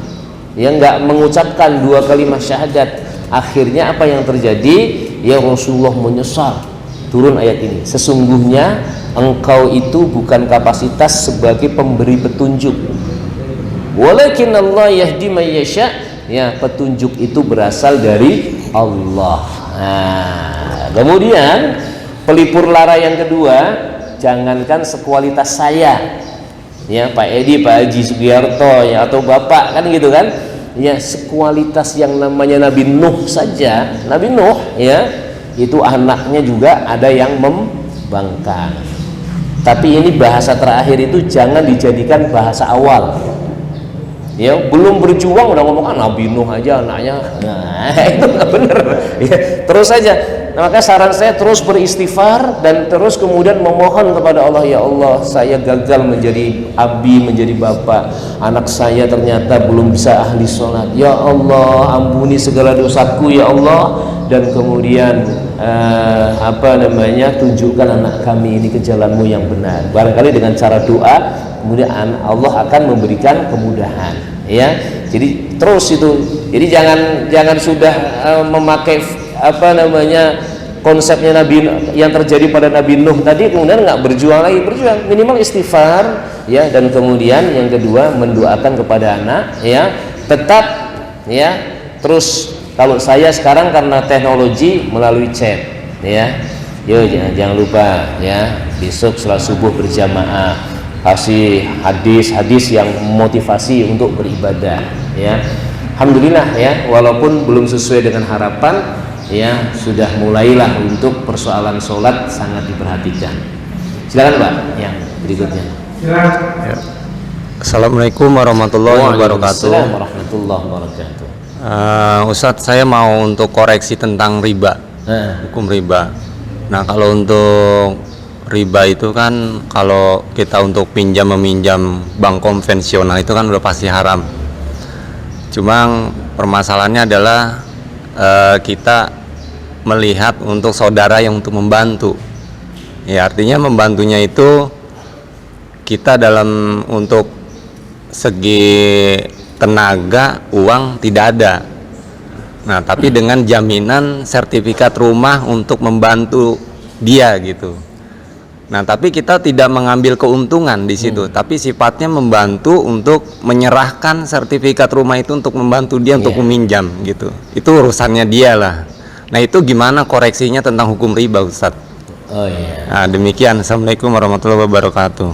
Yang nggak mengucapkan dua kalimat syahadat. Akhirnya apa yang terjadi? Ya Rasulullah menyesal. Turun ayat ini. Sesungguhnya engkau itu bukan kapasitas sebagai pemberi petunjuk. Walakin Allah yahdi man yasha. Ya, petunjuk itu berasal dari Allah. Nah, kemudian pelipur lara yang kedua, jangankan sekualitas saya. Ya Pak Edi, Pak Haji Sugiarto ya, atau Bapak kan gitu kan ya, sekualitas yang namanya Nabi Nuh saja, Nabi Nuh ya itu anaknya juga ada yang membangkang. Tapi ini bahasa terakhir itu jangan dijadikan bahasa awal ya, belum berjuang udah ngomong Nabi Nuh aja anaknya. Nah itu nggak bener ya, terus saja. Nah, maka saran saya terus beristighfar dan terus kemudian memohon kepada Allah, ya Allah saya gagal menjadi abi, menjadi bapak, anak saya ternyata belum bisa ahli sholat, ya Allah ampuni segala dosaku ya Allah, dan kemudian tunjukkan anak kami ini ke jalanmu yang benar. Barangkali dengan cara doa kemudian Allah akan memberikan kemudahan ya. Jadi terus itu, jadi jangan sudah memakai konsepnya Nabi yang terjadi pada Nabi Nuh tadi kemudian nggak berjuang lagi. Berjuang minimal istighfar ya, dan kemudian yang kedua mendoakan kepada anak ya, tetap ya. Terus kalau saya sekarang karena teknologi melalui chat ya, yo jangan lupa ya besok sholat subuh berjamaah, kasih hadis-hadis yang motivasi untuk beribadah ya. alhamdulillah ya, walaupun belum sesuai dengan harapan ya, sudah mulailah untuk persoalan sholat sangat diperhatikan. Silakan Pak yang berikutnya. Silakan. Assalamualaikum warahmatullahi wabarakatuh. Waalaikumsalam warahmatullahi wabarakatuh. Ustadz, saya mau untuk koreksi tentang riba, hukum riba. Nah, kalau untuk riba itu kan, kalau kita untuk pinjam meminjam bank konvensional itu kan udah pasti haram. Cuma permasalahannya adalah kita melihat untuk saudara yang untuk membantu. Ya, artinya membantunya itu kita dalam untuk segi tenaga, uang tidak ada. Nah, tapi dengan jaminan sertifikat rumah untuk membantu dia gitu. Nah, tapi kita tidak mengambil keuntungan di situ, tapi sifatnya membantu untuk menyerahkan sertifikat rumah itu untuk membantu dia untuk meminjam gitu. Itu urusannya dia lah. Nah, itu gimana koreksinya tentang hukum riba, Ustadz? Oh iya. Nah, demikian. Assalamualaikum warahmatullahi wabarakatuh.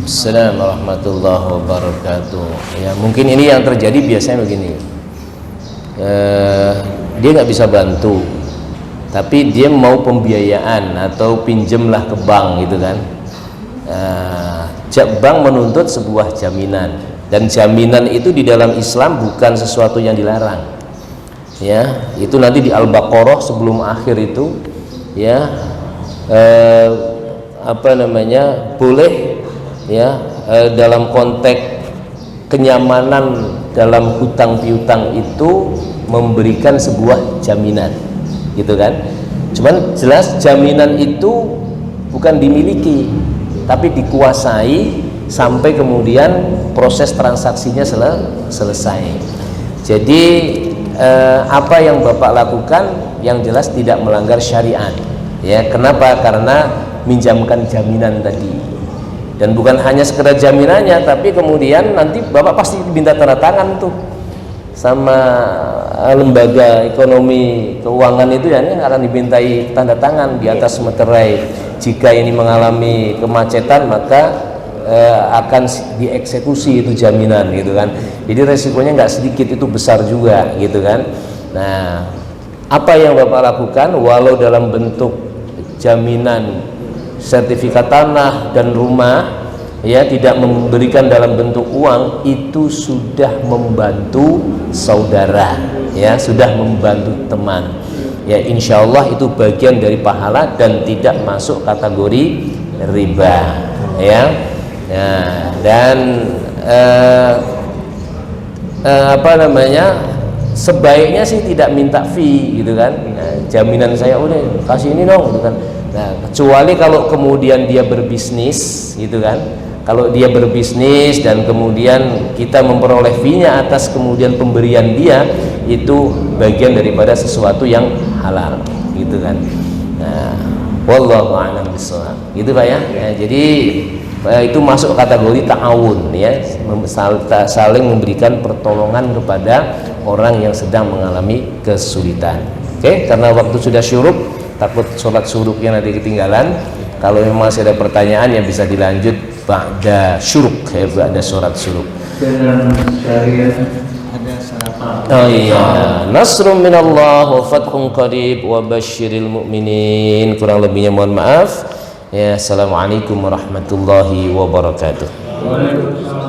Assalamualaikum warahmatullahi wabarakatuh. Ya, mungkin ini yang terjadi biasanya begini. Dia nggak bisa bantu, tapi dia mau pembiayaan atau pinjemlah ke bank gitu kan. Bank menuntut sebuah jaminan, dan jaminan itu di dalam Islam bukan sesuatu yang dilarang. Ya, itu nanti di Al-Baqarah sebelum akhir itu ya, boleh ya, dalam konteks kenyamanan dalam hutang piutang itu memberikan sebuah jaminan gitu kan. Cuman jelas jaminan itu bukan dimiliki, tapi dikuasai sampai kemudian proses transaksinya selesai. Jadi apa yang Bapak lakukan yang jelas tidak melanggar syariat ya. Kenapa? Karena minjamkan jaminan tadi. Dan bukan hanya sekedar jaminannya, tapi kemudian nanti Bapak pasti minta tanda tangan tuh sama lembaga ekonomi keuangan itu ya, ini akan dimintai tanda tangan di atas meterai. Jika ini mengalami kemacetan maka akan dieksekusi itu jaminan gitu kan. Jadi resikonya nggak sedikit, itu besar juga gitu kan. Nah, apa yang Bapak lakukan walau dalam bentuk jaminan sertifikat tanah dan rumah ya, tidak memberikan dalam bentuk uang, itu sudah membantu saudara ya, sudah membantu teman ya, insya Allah itu bagian dari pahala dan tidak masuk kategori riba ya. Dan sebaiknya sih tidak minta fee gitu kan. Jaminan saya udah kasih ini dong gitu kan. Nah, kecuali kalau kemudian dia berbisnis gitu kan. Kalau dia berbisnis dan kemudian kita memperoleh fee-nya atas kemudian pemberian dia, itu bagian daripada sesuatu yang halal gitu kan. Nah, wallahu a'lam bishawab. Gitu Pak ya. Jadi itu masuk kategori ta'awun ya, saling memberikan pertolongan kepada orang yang sedang mengalami kesulitan. Oke, karena waktu sudah syuruk, takut sholat syuruknya nanti ketinggalan. Kalau memang masih ada pertanyaan ya bisa dilanjut ba'da syuruk ya, ba'da sholat syuruk. Dan syariat ada sarapan. Oh iya, nasrum minallah wa fathun qarib wa basyiril mu'minin. Kurang lebihnya mohon maaf ya. Assalamualaikum warahmatullahi wabarakatuh. Waalaikumsalam.